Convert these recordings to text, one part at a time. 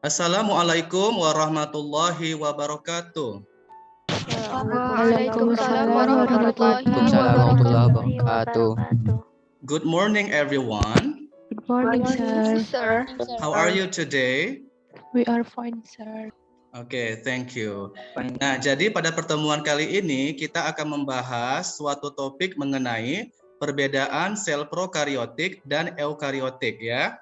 Assalamualaikum warahmatullahi wabarakatuh. Waalaikumsalam warahmatullahi wabarakatuh. Good morning, everyone. Good morning, Sir. How are you today? We are fine, sir. Oke, thank you. Nah, jadi pada pertemuan kali ini kita akan membahas suatu topik mengenai perbedaan sel prokariotik dan eukariotik ya.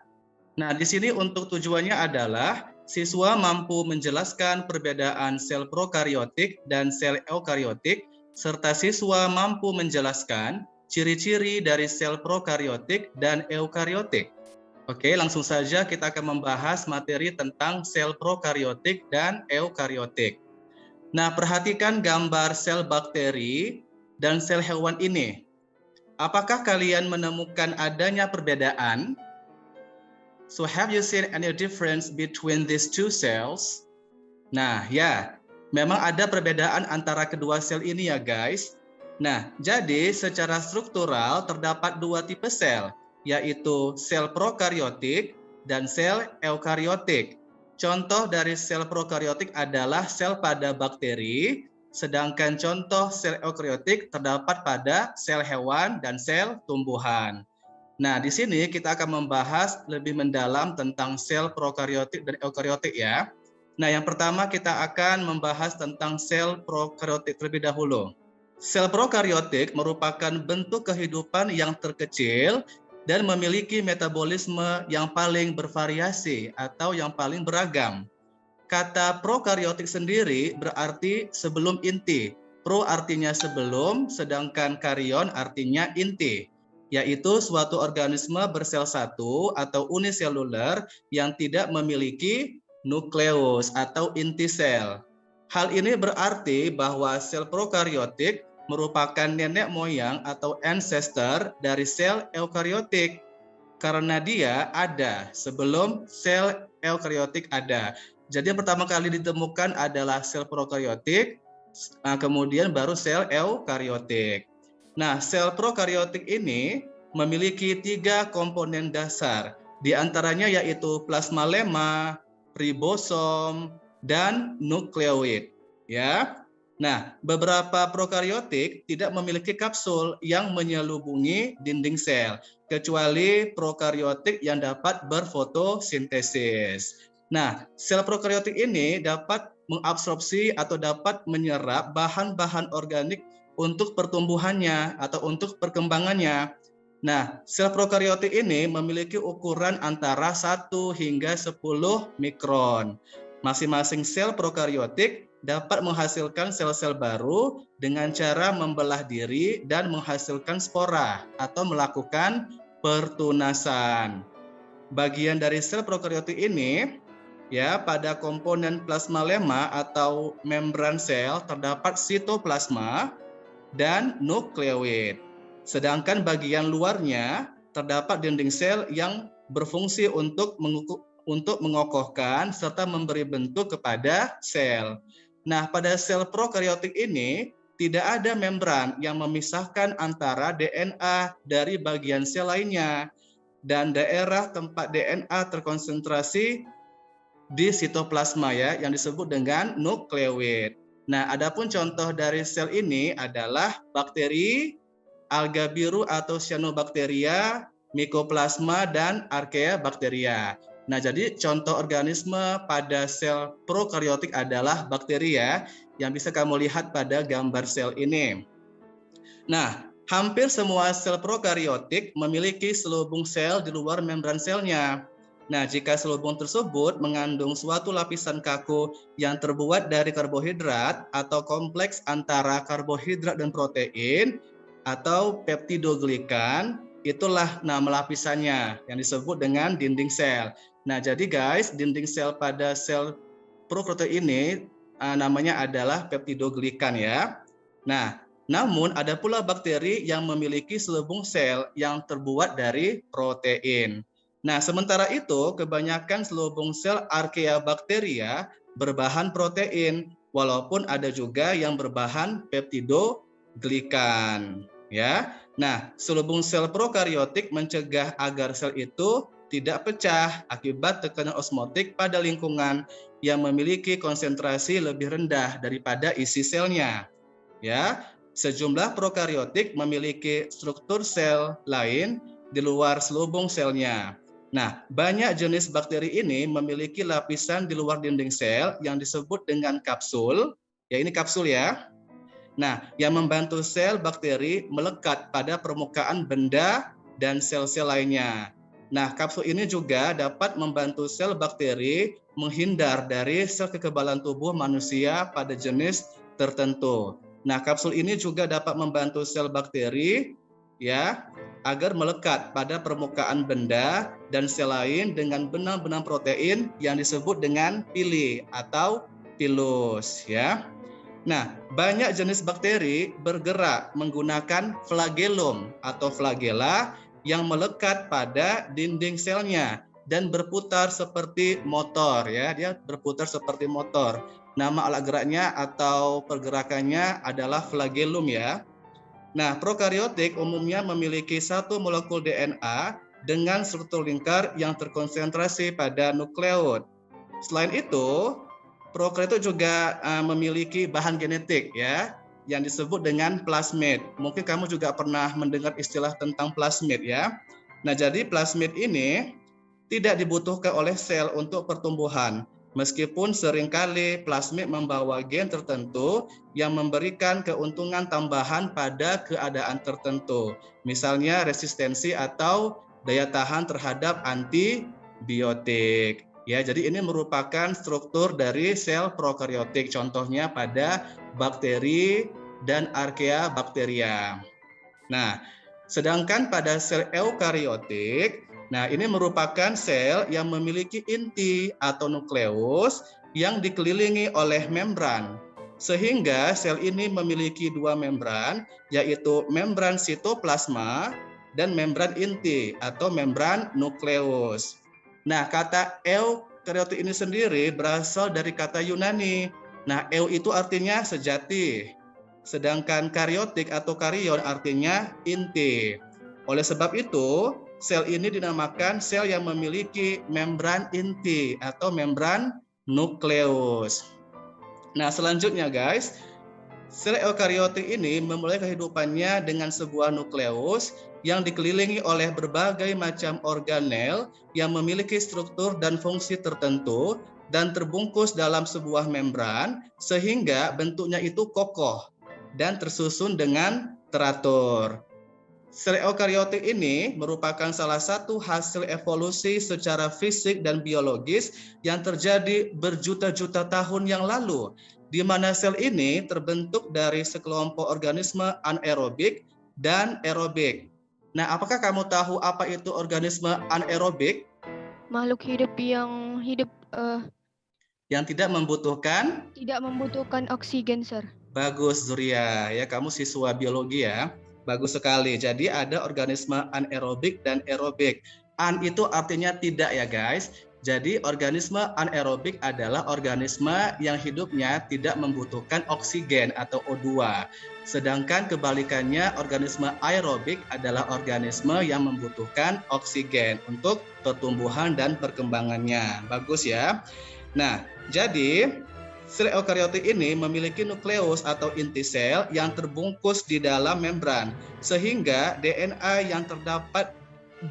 Nah, di sini untuk tujuannya adalah siswa mampu menjelaskan perbedaan sel prokariotik dan sel eukariotik serta siswa mampu menjelaskan ciri-ciri dari sel prokariotik dan eukariotik. Oke, langsung saja kita akan membahas materi tentang sel prokariotik dan eukariotik. Nah, perhatikan gambar sel bakteri dan sel hewan ini. Apakah kalian menemukan adanya perbedaan? So, have you seen any difference between these two cells? Nah, ya, memang ada perbedaan antara kedua sel ini ya, guys. Nah, jadi secara struktural terdapat dua tipe sel, yaitu sel prokariotik dan sel eukariotik. Contoh dari sel prokariotik adalah sel pada bakteri, sedangkan contoh sel eukariotik terdapat pada sel hewan dan sel tumbuhan. Nah, di sini kita akan membahas lebih mendalam tentang sel prokariotik dan eukariotik ya. Nah, yang pertama kita akan membahas tentang sel prokariotik terlebih dahulu. Sel prokariotik merupakan bentuk kehidupan yang terkecil dan memiliki metabolisme yang paling bervariasi atau yang paling beragam. Kata prokariotik sendiri berarti sebelum inti. Pro artinya sebelum, sedangkan karion artinya inti, yaitu suatu organisme bersel satu atau uniseluler yang tidak memiliki nukleus atau inti sel. Hal ini berarti bahwa sel prokariotik merupakan nenek moyang atau ancestor dari sel eukariotik karena dia ada sebelum sel eukariotik ada. Jadi yang pertama kali ditemukan adalah sel prokariotik, kemudian baru sel eukariotik. Nah, sel prokariotik ini memiliki 3 komponen dasar, di antaranya yaitu plasma lemma, ribosom, dan nukleoid. Ya. Nah, beberapa prokariotik tidak memiliki kapsul yang menyelubungi dinding sel, kecuali prokariotik yang dapat berfotosintesis. Nah, sel prokariotik ini dapat mengabsorpsi atau dapat menyerap bahan-bahan organik untuk pertumbuhannya atau untuk perkembangannya. Nah, sel prokariotik ini memiliki ukuran antara 1 hingga 10 mikron. Masing-masing sel prokariotik dapat menghasilkan sel-sel baru dengan cara membelah diri dan menghasilkan spora atau melakukan pertunasan. Bagian dari sel prokariotik ini ya, pada komponen plasma lemma atau membran sel terdapat sitoplasma dan nukleoid. Sedangkan bagian luarnya terdapat dinding sel yang berfungsi untuk mengokohkan serta memberi bentuk kepada sel. Nah, pada sel prokariotik ini tidak ada membran yang memisahkan antara DNA dari bagian sel lainnya, dan daerah tempat DNA terkonsentrasi di sitoplasma ya, yang disebut dengan nukleoid. Nah, adapun contoh dari sel ini adalah bakteri, alga biru atau cyanobacteria, mycoplasma, dan archaeabacteria. Nah, jadi contoh organisme pada sel prokariotik adalah bakteri ya, yang bisa kamu lihat pada gambar sel ini. Nah, hampir semua sel prokariotik memiliki selubung sel di luar membran selnya. Nah, jika selubung tersebut mengandung suatu lapisan kaku yang terbuat dari karbohidrat atau kompleks antara karbohidrat dan protein atau peptidoglikan, itulah nama lapisannya yang disebut dengan dinding sel. Nah, jadi guys, dinding sel pada sel prokariotik ini namanya adalah peptidoglikan ya. Nah, namun ada pula bakteri yang memiliki selubung sel yang terbuat dari protein. Nah, sementara itu kebanyakan selubung sel archaeabacteria berbahan protein, walaupun ada juga yang berbahan peptidoglikan. Ya, nah selubung sel prokariotik mencegah agar sel itu tidak pecah akibat tekanan osmotik pada lingkungan yang memiliki konsentrasi lebih rendah daripada isi selnya. Ya, sejumlah prokariotik memiliki struktur sel lain di luar selubung selnya. Nah, banyak jenis bakteri ini memiliki lapisan di luar dinding sel yang disebut dengan kapsul. Ya, ini kapsul ya. Nah, yang membantu sel bakteri melekat pada permukaan benda dan sel-sel lainnya. Nah, kapsul ini juga dapat membantu sel bakteri menghindar dari sel kekebalan tubuh manusia pada jenis tertentu. Nah, kapsul ini juga dapat membantu sel bakteri ya agar melekat pada permukaan benda dan sel lain dengan benang-benang protein yang disebut dengan pili atau pilus ya. Nah, banyak jenis bakteri bergerak menggunakan flagellum atau flagella yang melekat pada dinding selnya dan berputar seperti motor ya, dia berputar seperti motor. Nama alat geraknya atau pergerakannya adalah flagellum ya. Nah, prokariotik umumnya memiliki satu molekul DNA dengan struktur lingkar yang terkonsentrasi pada nukleot. Selain itu, prokaryotik juga memiliki bahan genetik ya yang disebut dengan plasmid. Mungkin kamu juga pernah mendengar istilah tentang plasmid ya. Nah, jadi plasmid ini tidak dibutuhkan oleh sel untuk pertumbuhan. Meskipun seringkali plasmid membawa gen tertentu yang memberikan keuntungan tambahan pada keadaan tertentu. Misalnya resistensi atau daya tahan terhadap antibiotik. Ya, jadi ini merupakan struktur dari sel prokaryotik, contohnya pada bakteri dan archaea bakteria. Nah, sedangkan pada sel eukariotik, nah ini merupakan sel yang memiliki inti atau nukleus yang dikelilingi oleh membran. Sehingga sel ini memiliki dua membran, yaitu membran sitoplasma dan membran inti atau membran nukleus. Nah, kata eukariotik ini sendiri berasal dari kata Yunani. Nah, eu itu artinya sejati. Sedangkan kariotik atau karion artinya inti. Oleh sebab itu, sel ini dinamakan sel yang memiliki membran inti atau membran nukleus. Nah, selanjutnya guys, sel eukariotik ini memulai kehidupannya dengan sebuah nukleus yang dikelilingi oleh berbagai macam organel yang memiliki struktur dan fungsi tertentu dan terbungkus dalam sebuah membran sehingga bentuknya itu kokoh dan tersusun dengan teratur. Sel eukariotik ini merupakan salah satu hasil evolusi secara fisik dan biologis yang terjadi berjuta-juta tahun yang lalu, di mana sel ini terbentuk dari sekelompok organisme anaerobik dan aerobik. Nah, apakah kamu tahu apa itu organisme anaerobik? Makhluk hidup yang Yang tidak membutuhkan oksigen, Sir. Bagus, Zuria. Ya, kamu siswa biologi ya. Bagus sekali. Jadi ada organisme anaerobik dan aerobik. An itu artinya tidak ya, guys. Jadi organisme anaerobik adalah organisme yang hidupnya tidak membutuhkan oksigen atau O2. Sedangkan kebalikannya organisme aerobik adalah organisme yang membutuhkan oksigen untuk pertumbuhan dan perkembangannya. Bagus ya. Nah, jadi sel eukariotik ini memiliki nukleus atau inti sel yang terbungkus di dalam membran, sehingga DNA yang terdapat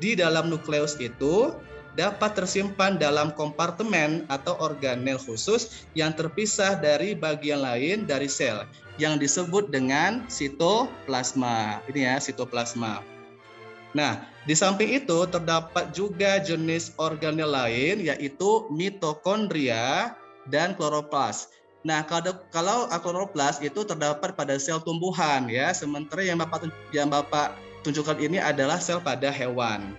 di dalam nukleus itu dapat tersimpan dalam kompartemen atau organel khusus yang terpisah dari bagian lain dari sel yang disebut dengan sitoplasma. Ini ya, sitoplasma. Nah, di samping itu terdapat juga jenis organel lain yaitu mitokondria dan kloroplas. Nah, kalau kloroplas itu terdapat pada sel tumbuhan ya, sementara yang Bapak tunjukkan ini adalah sel pada hewan.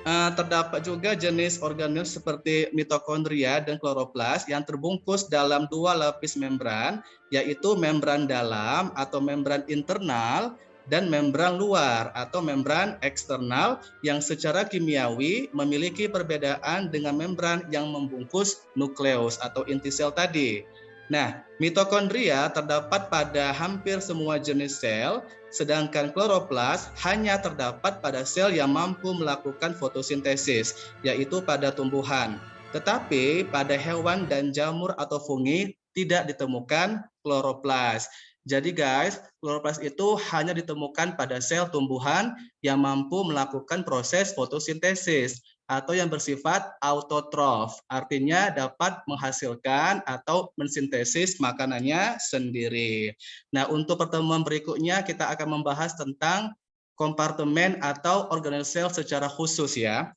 Terdapat juga jenis organel seperti mitokondria dan kloroplas yang terbungkus dalam dua lapis membran, yaitu membran dalam atau membran internal dan membran luar atau membran eksternal yang secara kimiawi memiliki perbedaan dengan membran yang membungkus nukleus atau inti sel tadi. Nah, mitokondria terdapat pada hampir semua jenis sel, sedangkan kloroplas hanya terdapat pada sel yang mampu melakukan fotosintesis, yaitu pada tumbuhan. Tetapi pada hewan dan jamur atau fungi tidak ditemukan kloroplas. Jadi guys, kloroplas itu hanya ditemukan pada sel tumbuhan yang mampu melakukan proses fotosintesis atau yang bersifat autotrof, artinya dapat menghasilkan atau mensintesis makanannya sendiri. Nah, untuk pertemuan berikutnya kita akan membahas tentang kompartemen atau organel sel secara khusus ya.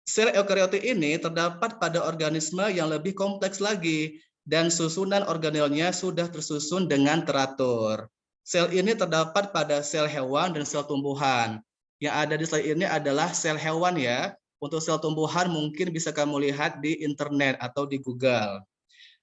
Sel eukariotik ini terdapat pada organisme yang lebih kompleks lagi dan susunan organelnya sudah tersusun dengan teratur. Sel ini terdapat pada sel hewan dan sel tumbuhan. Yang ada di slide ini adalah sel hewan ya. Untuk sel tumbuhan mungkin bisa kamu lihat di internet atau di Google.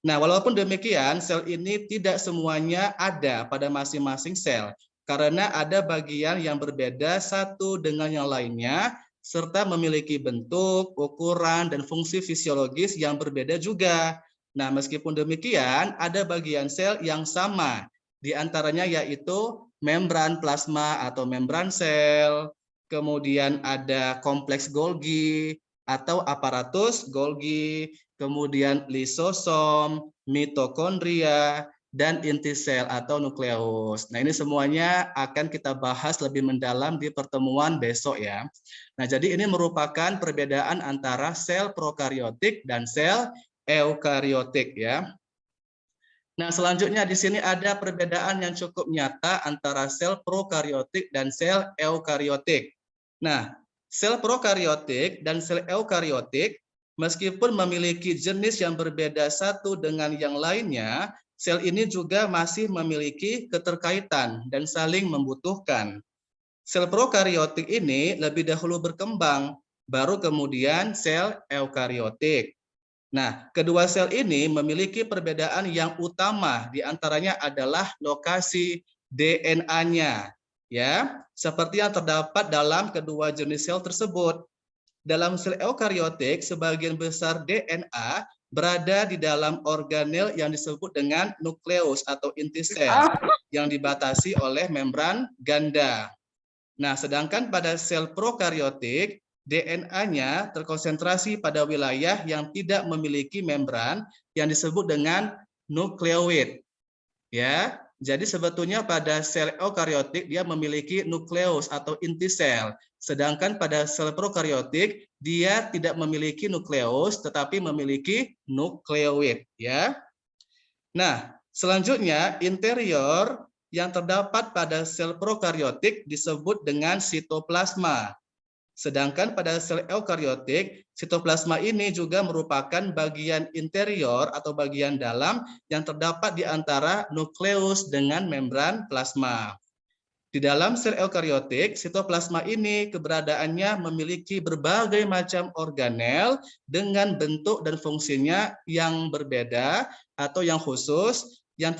Nah, walaupun demikian, sel ini tidak semuanya ada pada masing-masing sel, karena ada bagian yang berbeda satu dengan yang lainnya, serta memiliki bentuk, ukuran, dan fungsi fisiologis yang berbeda juga. Nah, meskipun demikian, ada bagian sel yang sama, di antaranya yaitu membran plasma atau membran sel, kemudian ada kompleks Golgi atau aparatus Golgi, kemudian lisosom, mitokondria, dan inti sel atau nukleus. Nah, ini semuanya akan kita bahas lebih mendalam di pertemuan besok ya. Nah, jadi ini merupakan perbedaan antara sel prokariotik dan sel eukariotik ya. Nah, selanjutnya di sini ada perbedaan yang cukup nyata antara sel prokariotik dan sel eukariotik. Nah, sel prokariotik dan sel eukariotik meskipun memiliki jenis yang berbeda satu dengan yang lainnya, sel ini juga masih memiliki keterkaitan dan saling membutuhkan. Sel prokariotik ini lebih dahulu berkembang, baru kemudian sel eukariotik. Nah, kedua sel ini memiliki perbedaan yang utama, diantaranya adalah lokasi DNA-nya, ya, seperti yang terdapat dalam kedua jenis sel tersebut. Dalam sel eukariotik, sebagian besar DNA berada di dalam organel yang disebut dengan nukleus atau inti sel, yang dibatasi oleh membran ganda. Nah, sedangkan pada sel prokariotik, DNA-nya terkonsentrasi pada wilayah yang tidak memiliki membran yang disebut dengan nukleoid. Ya, jadi sebetulnya pada sel eukariotik dia memiliki nukleus atau inti sel, sedangkan pada sel prokariotik dia tidak memiliki nukleus tetapi memiliki nukleoid, ya. Nah, selanjutnya interior yang terdapat pada sel prokariotik disebut dengan sitoplasma. Sedangkan pada sel eukariotik, sitoplasma ini juga merupakan bagian interior atau bagian dalam yang terdapat di antara nukleus dengan membran plasma. Di dalam sel eukariotik, sitoplasma ini keberadaannya memiliki berbagai macam organel dengan bentuk dan fungsinya yang berbeda atau yang khusus yang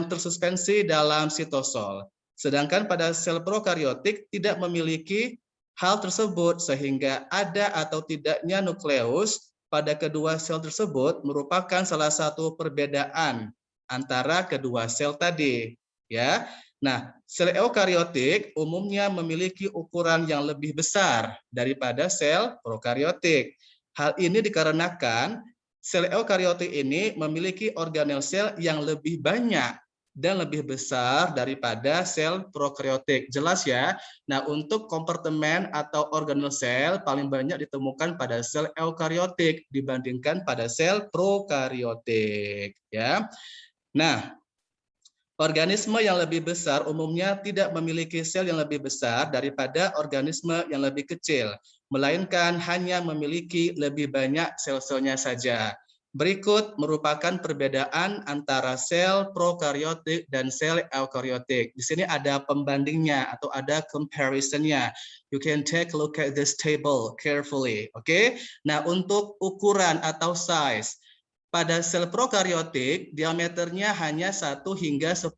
tersuspensi dalam sitosol. Sedangkan pada sel prokariotik tidak memiliki hal tersebut sehingga ada atau tidaknya nukleus pada kedua sel tersebut merupakan salah satu perbedaan antara kedua sel tadi, ya. Nah, sel eukariotik umumnya memiliki ukuran yang lebih besar daripada sel prokariotik. Hal ini dikarenakan sel eukariotik ini memiliki organel sel yang lebih banyak dan lebih besar daripada sel prokariotik. Jelas ya? Nah, untuk kompartemen atau organel sel paling banyak ditemukan pada sel eukariotik dibandingkan pada sel prokariotik, ya. Nah, organisme yang lebih besar umumnya tidak memiliki sel yang lebih besar daripada organisme yang lebih kecil, melainkan hanya memiliki lebih banyak sel-selnya saja. Berikut merupakan perbedaan antara sel prokariotik dan sel eukariotik. Di sini ada pembandingnya atau ada comparison-nya. You can take a look at this table carefully, oke? Nah, untuk ukuran atau size, pada sel prokariotik diameternya hanya 1 hingga 10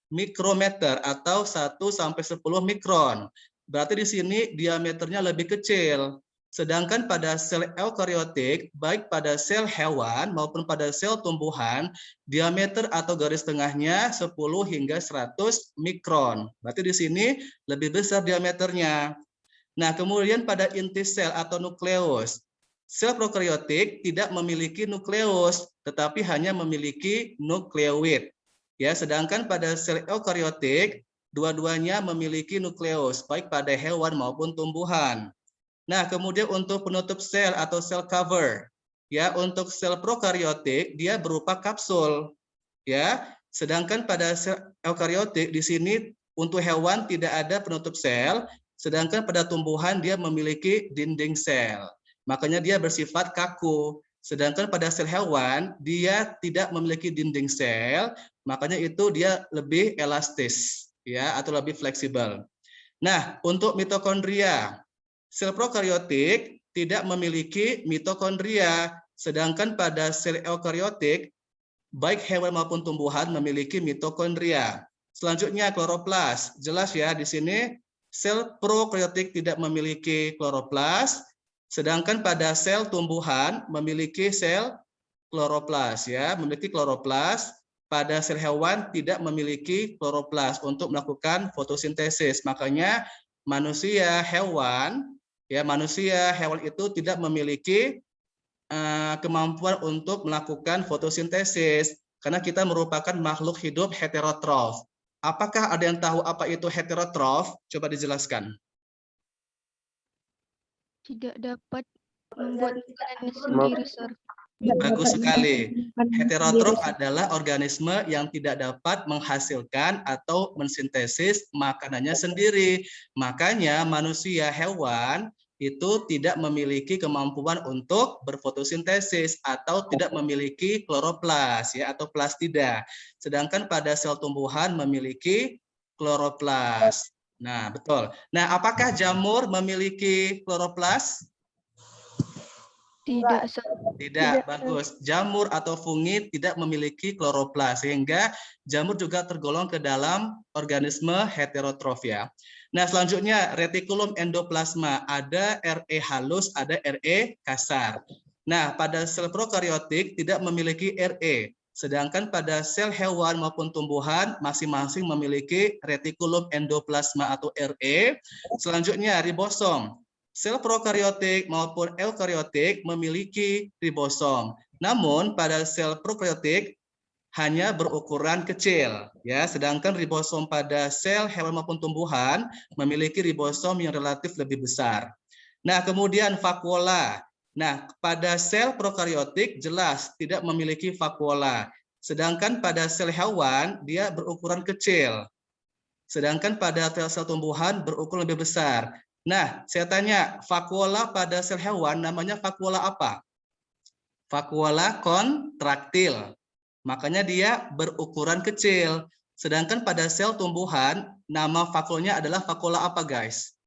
mikrometer atau 1 sampai 10 mikron. Berarti di sini diameternya lebih kecil. Sedangkan pada sel eukariotik, baik pada sel hewan maupun pada sel tumbuhan, diameter atau garis tengahnya 10 hingga 100 mikron. Berarti di sini lebih besar diameternya. Nah, kemudian pada inti sel atau nukleus, sel prokariotik tidak memiliki nukleus, tetapi hanya memiliki nukleoid. Ya, sedangkan pada sel eukariotik, dua-duanya memiliki nukleus, baik pada hewan maupun tumbuhan. Nah, kemudian untuk penutup sel atau sel cover, ya, untuk sel prokariotik dia berupa kapsul, ya. Sedangkan pada sel eukariotik di sini untuk hewan tidak ada penutup sel, sedangkan pada tumbuhan dia memiliki dinding sel. Makanya dia bersifat kaku. Sedangkan pada sel hewan dia tidak memiliki dinding sel, makanya itu dia lebih elastis, ya, atau lebih fleksibel. Nah, untuk mitokondria, sel prokariotik tidak memiliki mitokondria, sedangkan pada sel eukariotik, baik hewan maupun tumbuhan memiliki mitokondria. Selanjutnya kloroplas, jelas ya di sini sel prokariotik tidak memiliki kloroplas, sedangkan pada sel tumbuhan memiliki sel kloroplas, ya, memiliki kloroplas. Pada sel hewan tidak memiliki kloroplas untuk melakukan fotosintesis. Makanya manusia, hewan itu tidak memiliki kemampuan untuk melakukan fotosintesis karena kita merupakan makhluk hidup heterotrof. Apakah ada yang tahu apa itu heterotrof? Coba dijelaskan. Tidak dapat membuat makanan sendiri, Sir. Bagus sekali. Heterotrof adalah organisme yang tidak dapat menghasilkan atau mensintesis makanannya sendiri. Makanya manusia, hewan itu tidak memiliki kemampuan untuk berfotosintesis atau tidak memiliki kloroplas, ya, atau plastida. Sedangkan pada sel tumbuhan memiliki kloroplas. Nah, betul. Nah, apakah jamur memiliki kloroplas? Tidak, Sir. Tidak, bagus. Jamur atau fungi tidak memiliki kloroplas, sehingga jamur juga tergolong ke dalam organisme heterotrof, ya. Nah, selanjutnya retikulum endoplasma, ada RE halus, ada RE kasar. Nah, pada sel prokariotik tidak memiliki RE, sedangkan pada sel hewan maupun tumbuhan masing-masing memiliki retikulum endoplasma atau RE. Selanjutnya ribosom. Sel prokariotik maupun eukariotik memiliki ribosom. Namun pada sel prokariotik hanya berukuran kecil, ya. Sedangkan ribosom pada sel hewan maupun tumbuhan memiliki ribosom yang relatif lebih besar. Nah, kemudian vakuola. Nah, pada sel prokariotik jelas tidak memiliki vakuola. Sedangkan pada sel hewan dia berukuran kecil. Sedangkan pada sel tumbuhan berukuran lebih besar. Nah, saya tanya, vakuola pada sel hewan namanya vakuola apa? Vakuola kontraktil. Makanya dia berukuran kecil. Sedangkan pada sel tumbuhan, nama vakuolanya adalah vakuola apa, guys?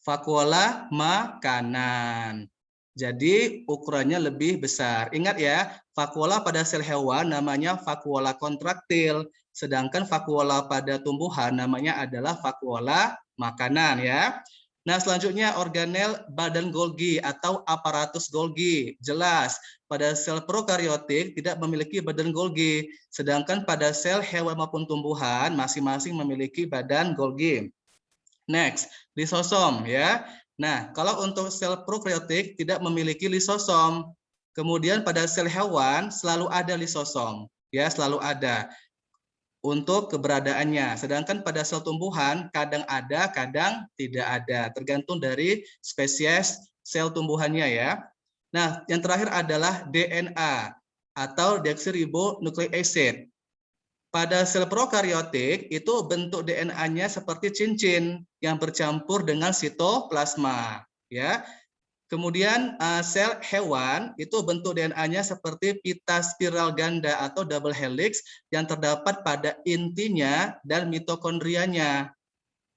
Vakuola makanan. Jadi ukurannya lebih besar. Ingat ya, vakuola pada sel hewan namanya vakuola kontraktil. Sedangkan vakuola pada tumbuhan namanya adalah vakuola makanan, ya. Nah, selanjutnya organel badan Golgi atau aparatus Golgi. Jelas, pada sel prokariotik tidak memiliki badan Golgi, sedangkan pada sel hewan maupun tumbuhan masing-masing memiliki badan Golgi. Next, lisosom, ya. Nah, kalau untuk sel prokariotik tidak memiliki lisosom. Kemudian pada sel hewan selalu ada lisosom, ya, selalu ada untuk keberadaannya. Sedangkan pada sel tumbuhan kadang ada, kadang tidak ada, tergantung dari spesies sel tumbuhannya, ya. Nah, yang terakhir adalah DNA atau deoksiribonucleic acid. Pada sel prokariotik itu bentuk DNA-nya seperti cincin yang bercampur dengan sitoplasma, ya. Kemudian sel hewan itu bentuk DNA-nya seperti pita spiral ganda atau double helix yang terdapat pada intinya dan mitokondrianya,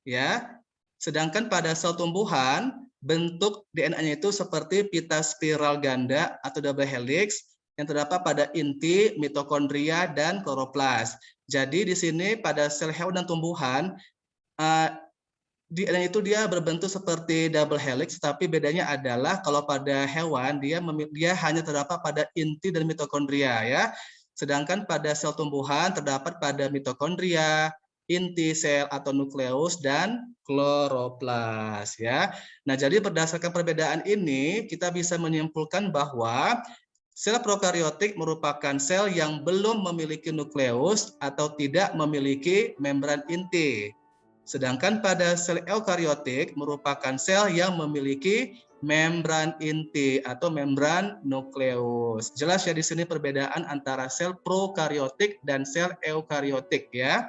ya. Sedangkan pada sel tumbuhan bentuk DNA-nya itu seperti pita spiral ganda atau double helix yang terdapat pada inti, mitokondria, dan kloroplas. Jadi di sini pada sel hewan dan tumbuhan DNA itu dia berbentuk seperti double helix, tapi bedanya adalah kalau pada hewan dia hanya terdapat pada inti dan mitokondria ya. Sedangkan pada sel tumbuhan terdapat pada mitokondria, inti sel atau nukleus dan kloroplas ya. Nah, jadi berdasarkan perbedaan ini kita bisa menyimpulkan bahwa sel prokariotik merupakan sel yang belum memiliki nukleus atau tidak memiliki membran inti. Sedangkan pada sel eukariotik merupakan sel yang memiliki membran inti atau membran nukleus. Jelas ya di sini perbedaan antara sel prokariotik dan sel eukariotik ya.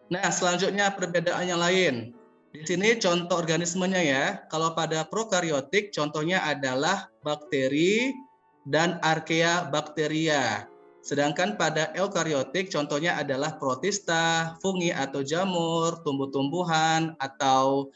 Nah, selanjutnya perbedaan yang lain. Di sini contoh organismenya ya. Kalau pada prokariotik contohnya adalah bakteri dan archaea bakteria. Sedangkan pada eukariotik contohnya adalah protista, fungi atau jamur, tumbuh-tumbuhan atau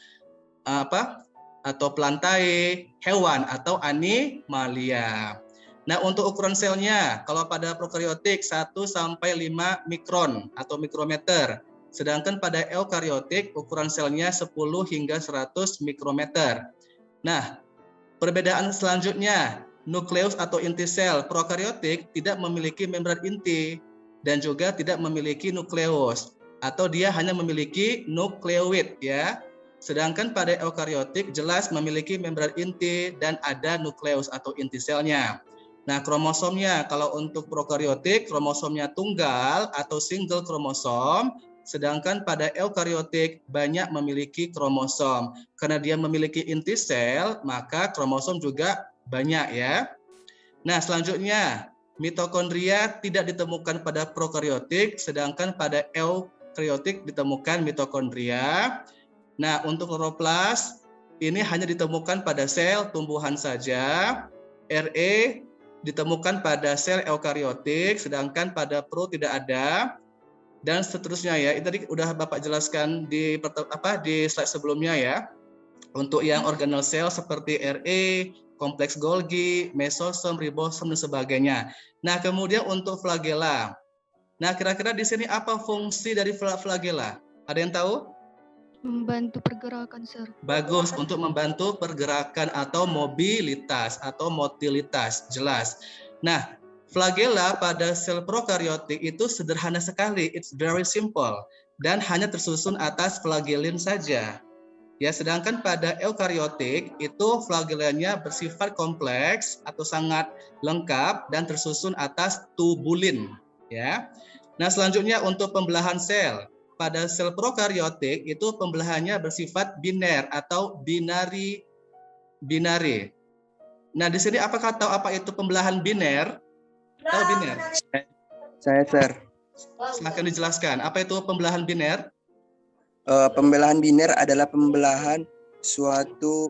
plantae, hewan atau animalia. Nah, untuk ukuran selnya kalau pada prokariotik 1 sampai 5 mikron atau mikrometer. Sedangkan pada eukariotik ukuran selnya 10 hingga 100 mikrometer. Nah, perbedaan selanjutnya, nukleus atau inti sel prokariotik tidak memiliki membran inti dan juga tidak memiliki nukleus atau dia hanya memiliki nukleoid ya. Sedangkan pada eukariotik jelas memiliki membran inti dan ada nukleus atau inti selnya. Nah, kromosomnya kalau untuk prokariotik kromosomnya tunggal atau single kromosom, sedangkan pada eukariotik banyak memiliki kromosom. Karena dia memiliki inti sel, maka kromosom juga banyak ya. Nah, selanjutnya mitokondria tidak ditemukan pada prokariotik, sedangkan pada eukariotik ditemukan mitokondria. Nah, untuk kloroplas ini hanya ditemukan pada sel tumbuhan saja. Ra ditemukan pada sel eukariotik, sedangkan pada pro tidak ada. Dan seterusnya ya. Itu tadi udah Bapak jelaskan di slide sebelumnya ya. Untuk yang organel sel seperti Ra, kompleks Golgi, mesosom, ribosom dan sebagainya. Nah, kemudian untuk flagela. Nah, kira-kira di sini apa fungsi dari flagela? Ada yang tahu? Membantu pergerakan, Sir. Bagus, untuk membantu pergerakan atau mobilitas atau motilitas, jelas. Nah, flagela pada sel prokariotik itu sederhana sekali, it's very simple, dan hanya tersusun atas flagellin saja. Ya, sedangkan pada eukariotik itu flagelanya bersifat kompleks atau sangat lengkap dan tersusun atas tubulin. Ya. Nah, selanjutnya untuk pembelahan sel. Pada sel prokariotik itu pembelahannya bersifat biner atau binari. Nah, di sini apakah tahu apa itu pembelahan biner? Tahu biner? Saya, Sir. Silakan dijelaskan. Apa itu pembelahan biner? Pembelahan biner adalah pembelahan suatu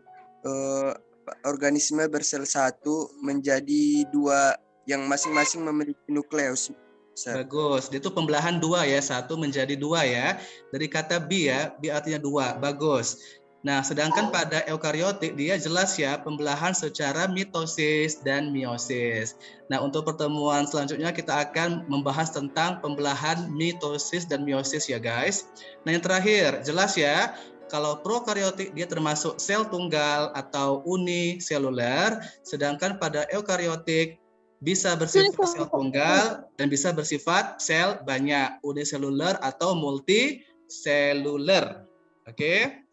organisme bersel satu menjadi dua yang masing-masing memiliki nukleus. Sir. Bagus, itu pembelahan dua ya, satu menjadi dua ya. Dari kata bi ya, bi artinya dua, bagus. Nah, sedangkan pada eukariotik dia jelas ya pembelahan secara mitosis dan meiosis. Nah, untuk pertemuan selanjutnya kita akan membahas tentang pembelahan mitosis dan meiosis ya guys. Nah, yang terakhir jelas ya, kalau prokariotik dia termasuk sel tunggal atau uniseluler, sedangkan pada eukariotik bisa bersifat sel tunggal dan bisa bersifat sel banyak, uniseluler atau multiseluler. Oke.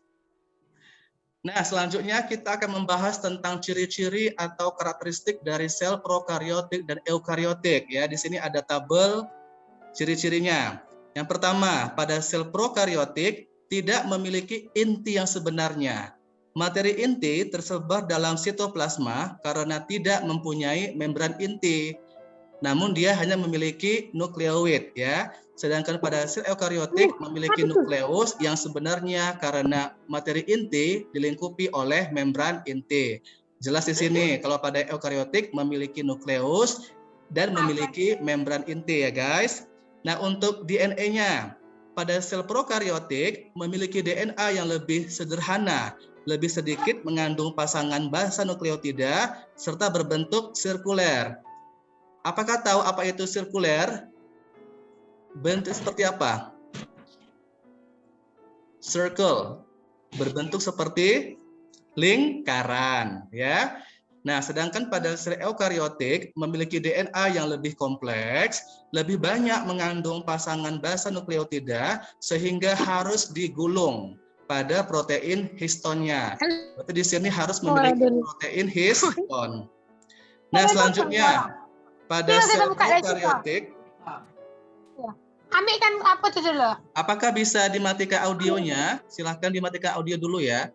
Nah, selanjutnya kita akan membahas tentang ciri-ciri atau karakteristik dari sel prokariotik dan eukariotik ya. Di sini ada tabel ciri-cirinya. Yang pertama, pada sel prokariotik tidak memiliki inti yang sebenarnya. Materi inti tersebar dalam sitoplasma karena tidak mempunyai membran inti. Namun dia hanya memiliki nukleoid ya. Sedangkan pada sel eukariotik memiliki nukleus yang sebenarnya karena materi inti dilingkupi oleh membran inti. Jelas di sini kalau pada eukariotik memiliki nukleus dan memiliki membran inti ya guys. Nah, untuk DNA-nya pada sel prokariotik memiliki DNA yang lebih sederhana, lebih sedikit mengandung pasangan basa nukleotida serta berbentuk sirkuler. Apakah tahu apa itu sirkuler? Bentuk seperti apa? Circle. berbentuk seperti lingkaran, ya. Nah, sedangkan pada sel eukariotik memiliki DNA yang lebih kompleks, lebih banyak mengandung pasangan basa nukleotida sehingga harus digulung pada protein histonnya. Berarti di sini harus memiliki protein histon. Nah, selanjutnya pada sel prokaryotik, ambil kan apa tuh dulu? apakah bisa dimatikan audionya? Silahkan dimatikan audio dulu ya.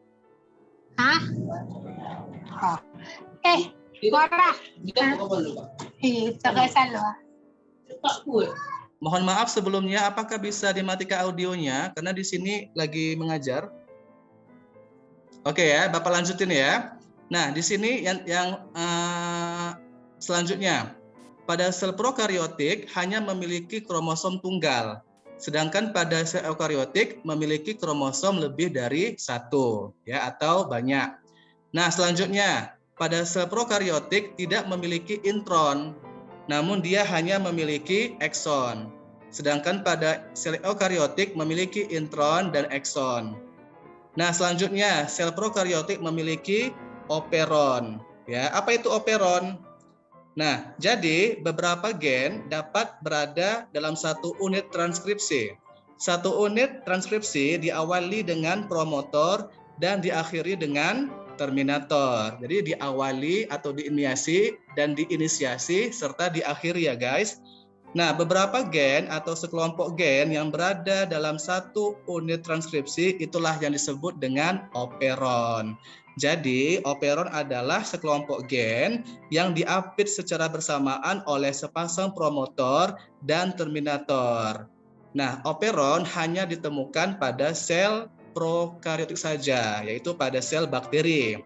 Hah? Suara. Mohon maaf sebelumnya, apakah bisa dimatikan audionya? Karena di sini lagi mengajar. Oke ya, Bapak lanjutin ya. Nah, di sini yang selanjutnya, pada sel prokaryotik hanya memiliki kromosom tunggal, sedangkan pada sel eukaryotik memiliki kromosom lebih dari satu, ya, atau banyak. Nah, selanjutnya, pada sel prokaryotik tidak memiliki intron, namun dia hanya memiliki ekson. Sedangkan pada sel eukaryotik memiliki intron dan ekson. Nah, selanjutnya sel prokaryotik memiliki operon. Ya, apa itu operon? Nah, jadi beberapa gen dapat berada dalam satu unit transkripsi. Satu unit transkripsi diawali dengan promotor dan diakhiri dengan terminator. Jadi diawali atau diinisiasi dan diinisiasi serta diakhiri ya guys. Nah, beberapa gen atau sekelompok gen yang berada dalam satu unit transkripsi itulah yang disebut dengan operon. Jadi, operon adalah sekelompok gen yang diapit secara bersamaan oleh sepasang promotor dan terminator. Nah, operon hanya ditemukan pada sel prokaryotik saja, yaitu pada sel bakteri.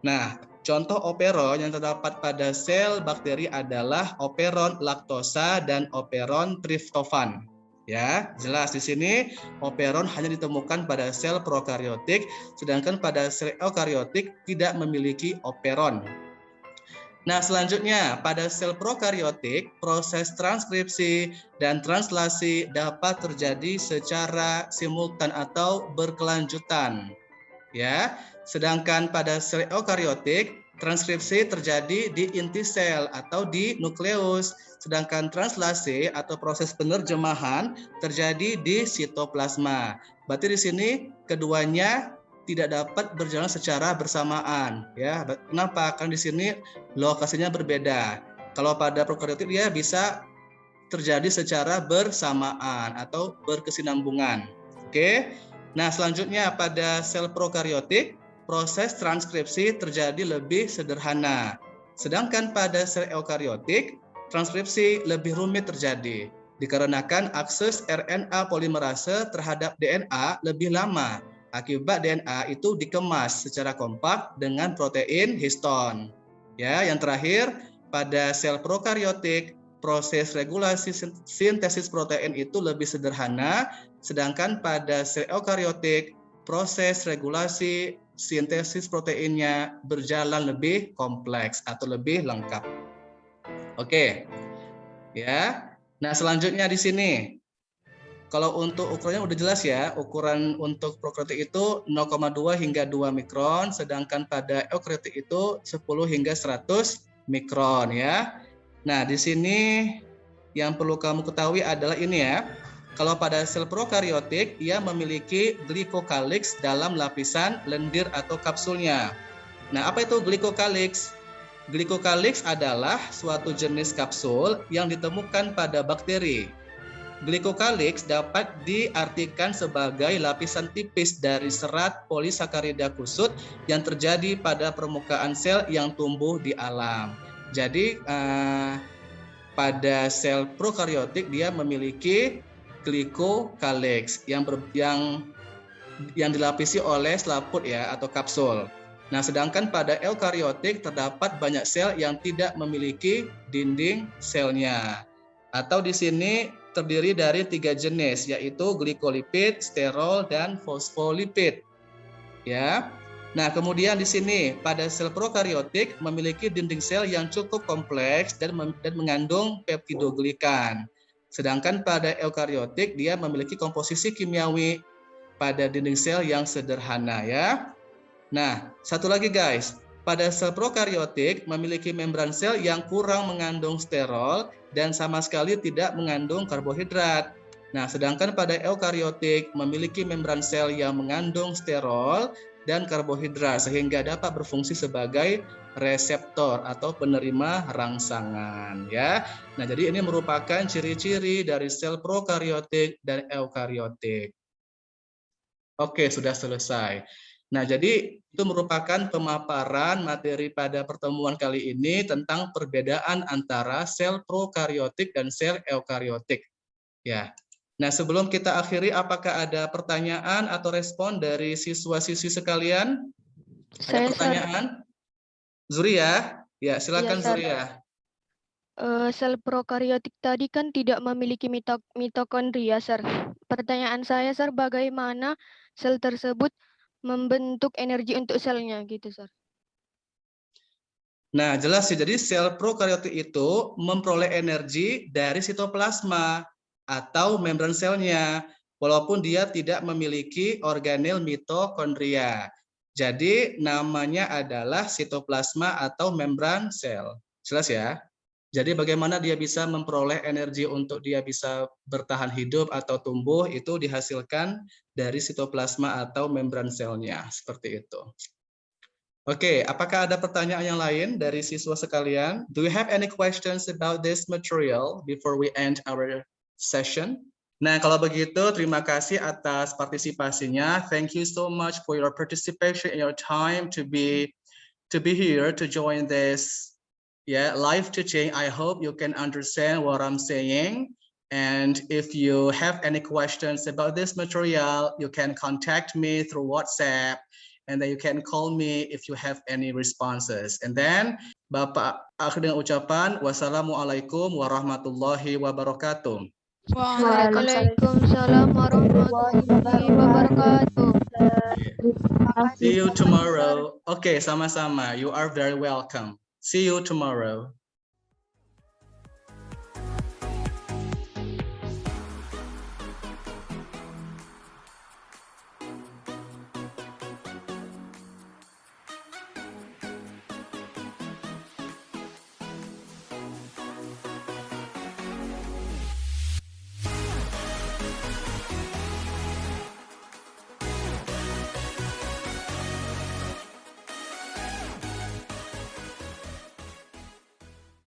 Nah, contoh operon yang terdapat pada sel bakteri adalah operon laktosa dan operon triptofan. Ya, jelas di sini operon hanya ditemukan pada sel prokaryotik, sedangkan pada sel eukaryotik tidak memiliki operon. Nah, selanjutnya pada sel prokaryotik, proses transkripsi dan translasi dapat terjadi secara simultan atau berkelanjutan. Ya, sedangkan pada sel eukaryotik transkripsi terjadi di inti sel atau di nukleus, sedangkan translasi atau proses penerjemahan terjadi di sitoplasma. Berarti di sini keduanya tidak dapat berjalan secara bersamaan, ya. Kenapa? Karena di sini lokasinya berbeda. Kalau pada prokaryotik dia bisa terjadi secara bersamaan atau berkesinambungan. Oke. Nah, selanjutnya pada sel prokaryotik, proses transkripsi terjadi lebih sederhana. Sedangkan pada sel eukaryotik, transkripsi lebih rumit terjadi dikarenakan akses RNA polimerase terhadap DNA lebih lama. Akibat DNA itu dikemas secara kompak dengan protein histon. Ya, yang terakhir pada sel prokaryotik, proses regulasi sintesis protein itu lebih sederhana, sedangkan pada sel eukaryotik proses regulasi sintesis proteinnya berjalan lebih kompleks atau lebih lengkap. Oke. Ya. Nah, selanjutnya di sini kalau untuk ukurannya udah jelas ya, ukuran untuk prokaryotik itu 0,2 hingga 2 mikron, sedangkan pada eukaryotik itu 10 hingga 100 mikron ya. Nah, di sini yang perlu kamu ketahui adalah ini ya. Kalau pada sel prokaryotik, ia memiliki glycocalyx dalam lapisan lendir atau kapsulnya. Nah, apa itu glycocalyx? Glycocalyx adalah suatu jenis kapsul yang ditemukan pada bakteri. Glycocalyx dapat diartikan sebagai lapisan tipis dari serat polisakarida kusut yang terjadi pada permukaan sel yang tumbuh di alam. Jadi pada sel prokaryotik dia memiliki glycocalyx yang dilapisi oleh selaput ya atau kapsul. Nah, sedangkan pada eukaryotik terdapat banyak sel yang tidak memiliki dinding selnya. Atau di sini terdiri dari 3 jenis, yaitu glikolipid, sterol, dan fosfolipid. Ya. Nah, kemudian di sini pada sel prokaryotik memiliki dinding sel yang cukup kompleks dan mengandung peptidoglikan. Sedangkan pada eukaryotik dia memiliki komposisi kimiawi pada dinding sel yang sederhana ya. Nah, satu lagi guys, pada sel prokariotik memiliki membran sel yang kurang mengandung sterol dan sama sekali tidak mengandung karbohidrat. Nah, sedangkan pada eukariotik memiliki membran sel yang mengandung sterol dan karbohidrat sehingga dapat berfungsi sebagai reseptor atau penerima rangsangan ya. Nah, jadi ini merupakan ciri-ciri dari sel prokariotik dan eukariotik. Oke, sudah selesai. Nah, jadi itu merupakan pemaparan materi pada pertemuan kali ini tentang perbedaan antara sel prokariotik dan sel eukariotik. Ya. Nah, sebelum kita akhiri, apakah ada pertanyaan atau respon dari siswa-siswi sekalian? Ada pertanyaan? Zuria? Ya, silakan Iya, Sir. Zuria. Sel prokariotik tadi kan tidak memiliki mitokondria, Sir. Pertanyaan saya, Sir, bagaimana sel tersebut membentuk energi untuk selnya gitu, Sir? Nah, jelas sih. Jadi sel prokariotik itu memperoleh energi dari sitoplasma atau membran selnya, walaupun dia tidak memiliki organel mitokondria. Jadi namanya adalah sitoplasma atau membran sel. Jelas ya? Jadi bagaimana dia bisa memperoleh energi untuk dia bisa bertahan hidup atau tumbuh itu dihasilkan dari sitoplasma atau membran selnya, seperti itu. Oke, apakah ada pertanyaan yang lain dari siswa sekalian? Do you have any questions about this material before we end our session? Nah, kalau begitu, terima kasih atas partisipasinya. Thank you so much for your participation and your time to be here to join this live teaching. I hope you can understand what I'm saying. And if you have any questions about this material, you can contact me through WhatsApp. And then you can call me if you have any responses. And then, Bapak akhir dengan ucapan, wassalamualaikum warahmatullahi wabarakatuh. Waalaikumsalam warahmatullahi wabarakatuh. See you tomorrow. Okay, sama-sama. You are very welcome. See you tomorrow.